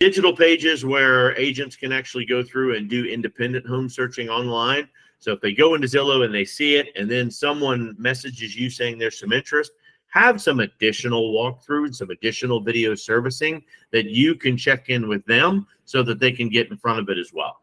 Digital pages where agents can actually go through and do independent home searching online. So if they go into Zillow and they see it, and then someone messages you saying there's some interest, have some additional walkthrough and some additional video servicing that you can check in with them so that they can get in front of it as well.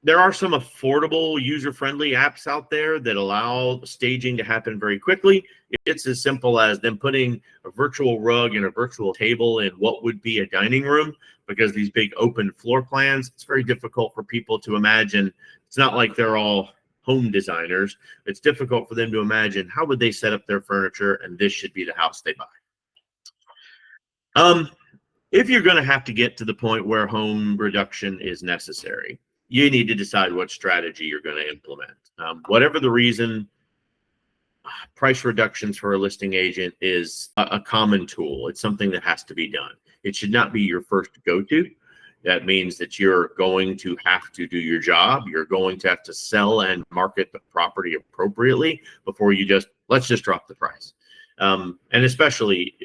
There are some affordable, user-friendly apps out there that allow staging to happen very quickly. It's as simple as them putting a virtual rug and a virtual table in what would be a dining room, because these big open floor plans, it's very difficult for people to imagine. It's not like they're all home designers. It's difficult for them to imagine how would they set up their furniture, and this should be the house they buy. If you're going to have to get to the point where home reduction is necessary, you need to decide what strategy you're going to implement. Whatever the reason, price reductions for a listing agent is a common tool. It's something that has to be done. It should not be your first go-to. That means that you're going to have to do your job. You're going to have to sell and market the property appropriately before you let's just drop the price. And especially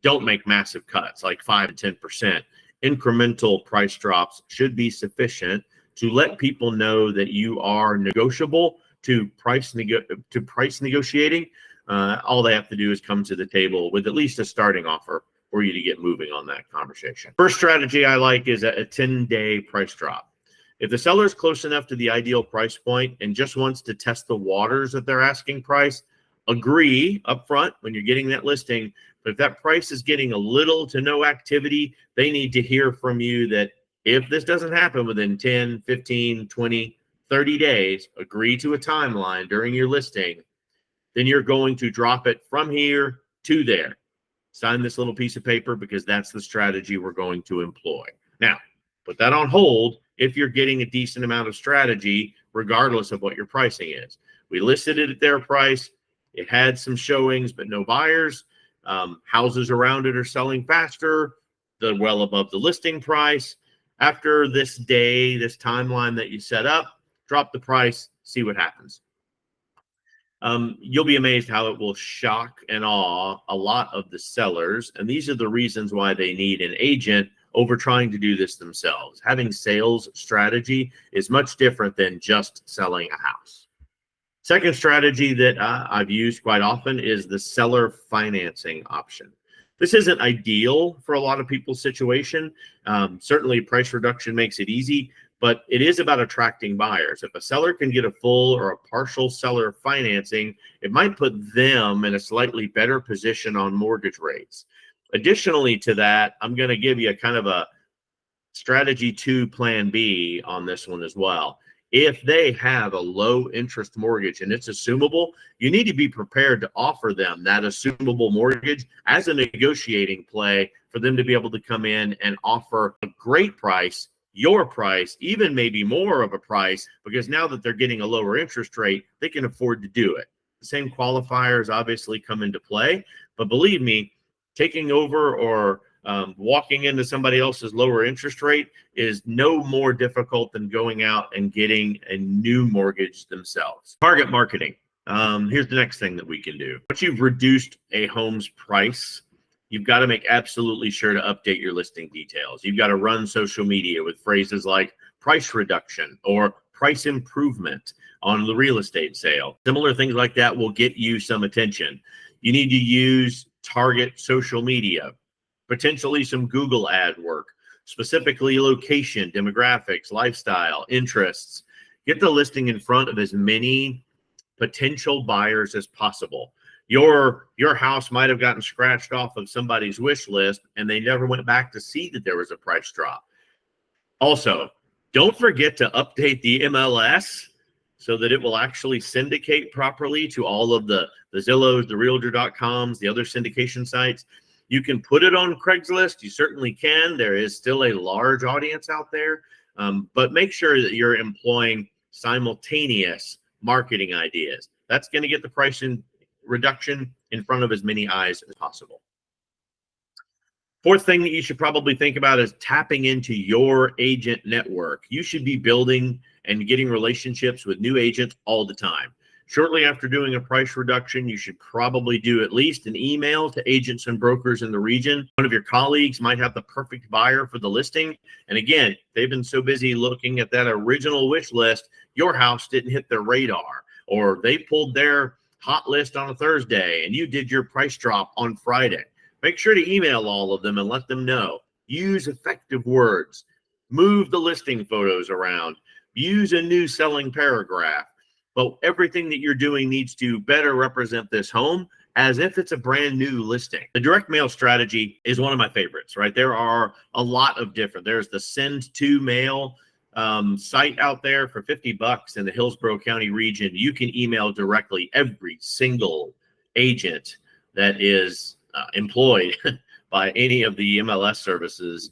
don't make massive cuts like 5 to 10%. Incremental price drops should be sufficient to let people know that you are negotiable to price negotiating. All they have to do is come to the table with at least a starting offer for you to get moving on that conversation. First strategy I like is a 10-day price drop. If the seller is close enough to the ideal price point and just wants to test the waters at their asking price, agree upfront when you're getting that listing. But if that price is getting a little to no activity, they need to hear from you that if this doesn't happen within 10, 15, 20, 30 days, agree to a timeline during your listing, then you're going to drop it from here to there. Sign this little piece of paper because that's the strategy we're going to employ. Now, put that on hold if you're getting a decent amount of strategy, regardless of what your pricing is. We listed it at their price. It had some showings, but no buyers. Houses around it are selling faster. They're well above the listing price. After this day, this timeline that you set up, drop the price, see what happens. You'll be amazed how it will shock and awe a lot of the sellers. And these are the reasons why they need an agent over trying to do this themselves. Having sales strategy is much different than just selling a house. Second strategy that I've used quite often is the seller financing option. This isn't ideal for a lot of people's situation. Certainly price reduction makes it easy, but it is about attracting buyers. If a seller can get a full or a partial seller financing, it might put them in a slightly better position on mortgage rates. Additionally to that, I'm going to give you a kind of a strategy 2 plan B on this one as well. If they have a low interest mortgage and it's assumable, you need to be prepared to offer them that assumable mortgage as a negotiating play for them to be able to come in and offer a great price, your price, even maybe more of a price, because now that they're getting a lower interest rate, they can afford to do it. The same qualifiers obviously come into play, but believe me, taking over or walking into somebody else's lower interest rate is no more difficult than going out and getting a new mortgage themselves. Target marketing. Here's the next thing that we can do. Once you've reduced a home's price, you've got to make absolutely sure to update your listing details. You've got to run social media with phrases like price reduction or price improvement on the real estate sale. Similar things like that will get you some attention. You need to use target social media, potentially some Google ad work, specifically location, demographics, lifestyle, interests. Get the listing in front of as many potential buyers as possible. Your house might have gotten scratched off of somebody's wish list and they never went back to see that there was a price drop. Also, don't forget to update the MLS so that it will actually syndicate properly to all of the Zillows, the Realtor.coms, the other syndication sites. You can put it on Craigslist. You certainly can. There is still a large audience out there, but make sure that you're employing simultaneous marketing ideas. That's going to get the price reduction in front of as many eyes as possible. Fourth thing that you should probably think about is tapping into your agent network. You should be building and getting relationships with new agents all the time. Shortly after doing a price reduction, you should probably do at least an email to agents and brokers in the region. One of your colleagues might have the perfect buyer for the listing. And again, they've been so busy looking at that original wish list, your house didn't hit their radar, or they pulled their hot list on a Thursday and you did your price drop on Friday. Make sure to email all of them and let them know. Use effective words. Move the listing photos around. Use a new selling paragraph. But everything that you're doing needs to better represent this home as if it's a brand new listing. The direct mail strategy is one of my favorites, right? There are a lot of different. There's the Send to Mail site out there for $50 in the Hillsborough County region. You can email directly every single agent that is employed by any of the MLS services.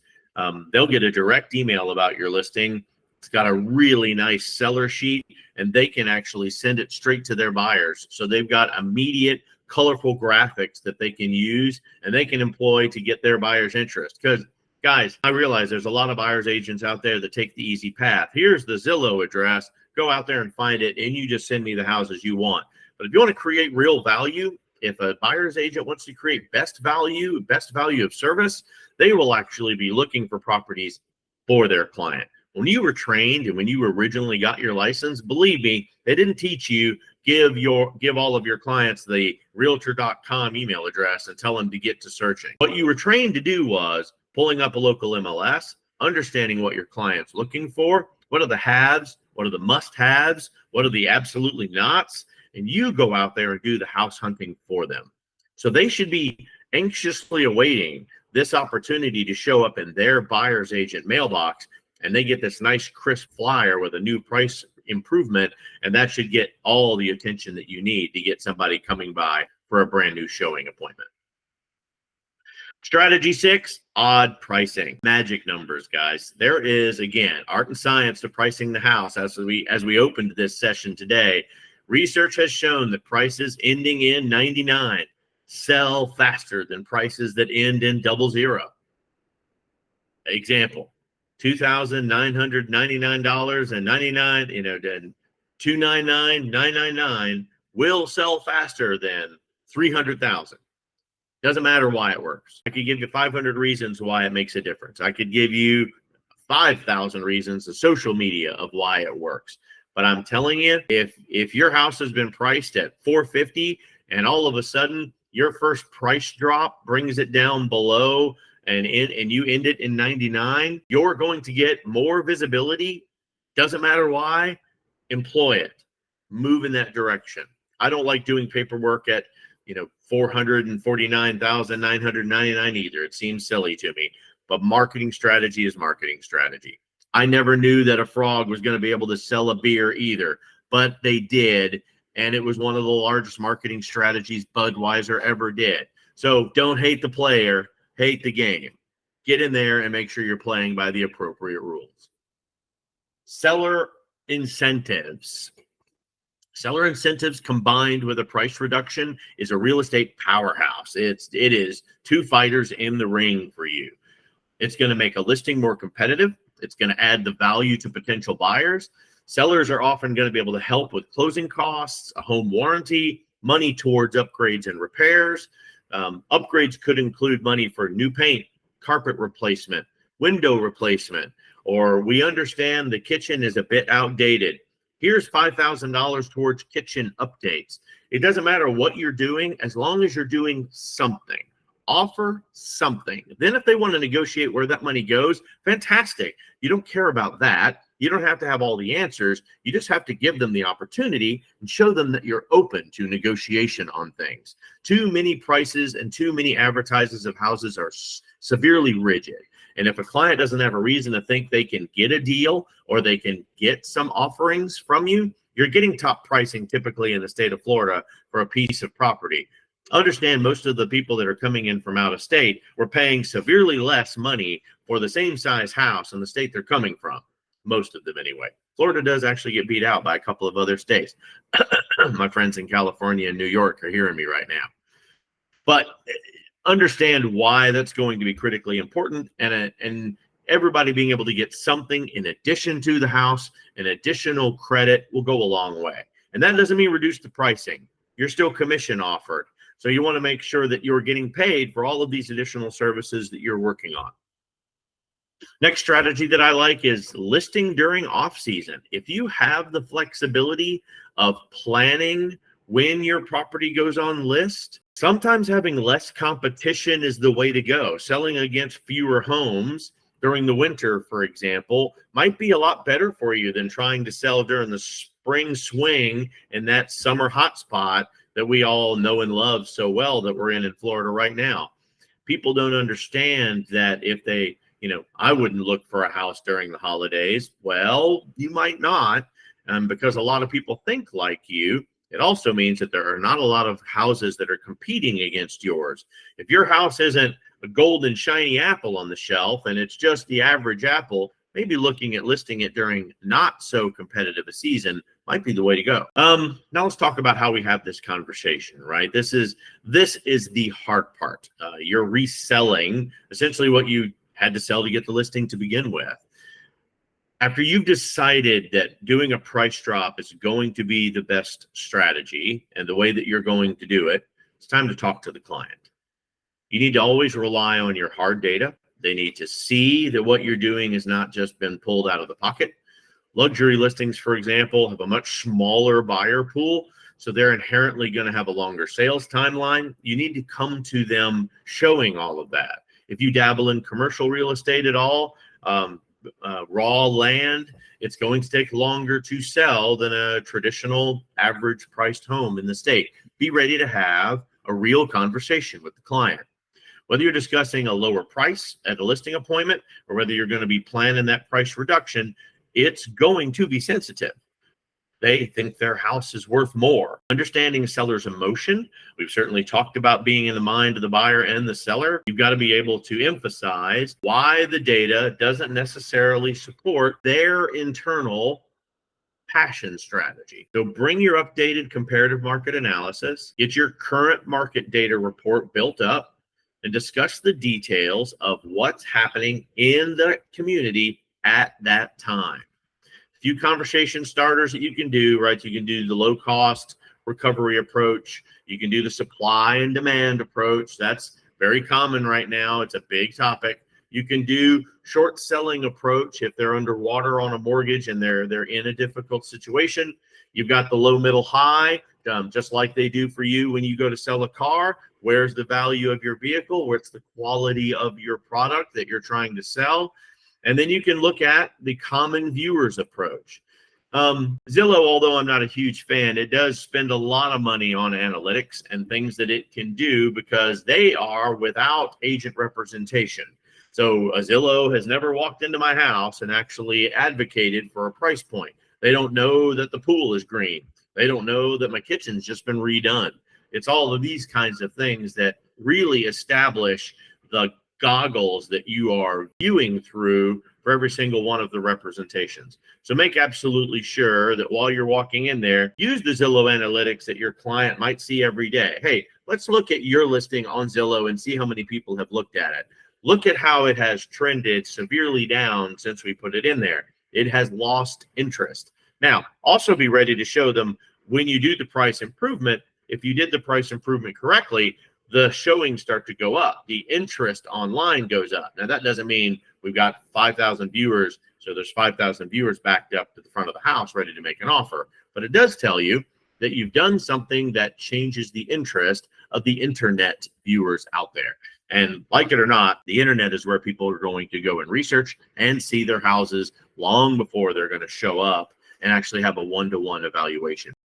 They'll get a direct email about your listing. It's got a really nice seller sheet, and they can actually send it straight to their buyers. So they've got immediate, colorful graphics that they can use and they can employ to get their buyers' interest. Because, guys, I realize there's a lot of buyers agents out there that take the easy path. Here's the Zillow address. Go out there and find it, and you just send me the houses you want. But if you want to create real value, if a buyer's agent wants to create best value of service, they will actually be looking for properties for their client. When you were trained and when you originally got your license, believe me, they didn't teach you give all of your clients the realtor.com email address and tell them to get to searching. What you were trained to do was pulling up a local MLS, understanding what your client's looking for, what are the haves, what are the must-haves, what are the absolutely nots, and you go out there and do the house hunting for them. So they should be anxiously awaiting this opportunity to show up in their buyer's agent mailbox, and they get this nice crisp flyer with a new price improvement, and that should get all the attention that you need to get somebody coming by for a brand new showing appointment. Strategy 6, odd pricing. Magic numbers, guys. There is, again, art and science to pricing the house. As we opened this session today, research has shown that prices ending in 99 sell faster than prices that end in 00. Example, $2,999.99, then $299,999 will sell faster than $300,000. Doesn't matter why it works. I could give you 500 reasons why it makes a difference. I could give you 5,000 reasons of social media of why it works. But I'm telling you, if your house has been priced at $450 and all of a sudden your first price drop brings it down below and you end it in 99, you're going to get more visibility. Doesn't matter why. Employ it. Move in that direction. I don't like doing paperwork at $449,999 either. It seems silly to me. But marketing strategy is marketing strategy. I never knew that a frog was going to be able to sell a beer either, but they did, and it was one of the largest marketing strategies Budweiser ever did. So don't hate the player. Hate the game. Get in there and make sure you're playing by the appropriate rules. Seller incentives. Seller incentives combined with a price reduction is a real estate powerhouse. It is two fighters in the ring for you. It's going to make a listing more competitive. It's going to add the value to potential buyers. Sellers are often going to be able to help with closing costs, a home warranty, money towards upgrades and repairs. Upgrades could include money for new paint, carpet replacement, window replacement, or we understand the kitchen is a bit outdated. Here's $5,000 towards kitchen updates. It doesn't matter what you're doing as long as you're doing something. Offer something. Then if they want to negotiate where that money goes, fantastic. You don't care about that. You don't have to have all the answers. You just have to give them the opportunity and show them that you're open to negotiation on things. Too many prices and too many advertises of houses are severely rigid. And if a client doesn't have a reason to think they can get a deal or they can get some offerings from you, you're getting top pricing typically in the state of Florida for a piece of property. Understand most of the people that are coming in from out of state were paying severely less money for the same size house in the state they're coming from. Most of them anyway. Florida does actually get beat out by a couple of other states. My friends in California and New York are hearing me right now. But understand why that's going to be critically important, and everybody being able to get something in addition to the house, an additional credit will go a long way. And that doesn't mean reduce the pricing. You're still commission offered. So you want to make sure that you're getting paid for all of these additional services that you're working on. Next strategy that I like is listing during off season. If you have the flexibility of planning when your property goes on list, sometimes having less competition is the way to go. Selling against fewer homes during the winter, for example, might be a lot better for you than trying to sell during the spring swing in that summer hotspot that we all know and love so well that we're in Florida right now. People don't understand that if they, I wouldn't look for a house during the holidays. Well, you might not, because a lot of people think like you. It also means that there are not a lot of houses that are competing against yours. If your house isn't a golden shiny apple on the shelf and it's just the average apple, maybe looking at listing it during not so competitive a season might be the way to go. Now let's talk about how we have this conversation, right? This is the hard part. You're reselling essentially what you had to sell to get the listing to begin with. After you've decided that doing a price drop is going to be the best strategy and the way that you're going to do it, it's time to talk to the client. You need to always rely on your hard data. They need to see that what you're doing has not just been pulled out of the pocket. Luxury listings, for example, have a much smaller buyer pool, so they're inherently going to have a longer sales timeline. You need to come to them showing all of that. If you dabble in commercial real estate at all, raw land, it's going to take longer to sell than a traditional average priced home in the state. Be ready to have a real conversation with the client. Whether you're discussing a lower price at a listing appointment or whether you're going to be planning that price reduction, it's going to be sensitive. They think their house is worth more. Understanding a seller's emotion. We've certainly talked about being in the mind of the buyer and the seller. You've got to be able to emphasize why the data doesn't necessarily support their internal passion strategy. So bring your updated comparative market analysis, get your current market data report built up, and discuss the details of what's happening in the community at that time. A few conversation starters that you can do, right? You can do the low cost recovery approach. You can do the supply and demand approach. That's very common right now. It's a big topic. You can do short selling approach if they're underwater on a mortgage and they're in a difficult situation. You've got the low, middle, high, just like they do for you when you go to sell a car. Where's the value of your vehicle? What's the quality of your product that you're trying to sell? And then you can look at the common viewers approach. Zillow, although I'm not a huge fan, it does spend a lot of money on analytics and things that it can do because they are without agent representation. So Zillow has never walked into my house and actually advocated for a price point. They don't know that the pool is green. They don't know that my kitchen's just been redone. It's all of these kinds of things that really establish the goggles that you are viewing through for every single one of the representations. So make absolutely sure that while you're walking in there, use the Zillow analytics that your client might see every day. Hey, let's look at your listing on Zillow and see how many people have looked at it. Look at how it has trended severely down since we put it in there. It has lost interest. Now, also be ready to show them when you do the price improvement, if you did the price improvement correctly, the showings start to go up. The interest online goes up. Now, that doesn't mean we've got 5,000 viewers, so there's 5,000 viewers backed up to the front of the house ready to make an offer. But it does tell you that you've done something that changes the interest of the internet viewers out there. And like it or not, the internet is where people are going to go and research and see their houses long before they're going to show up and actually have a one-to-one evaluation.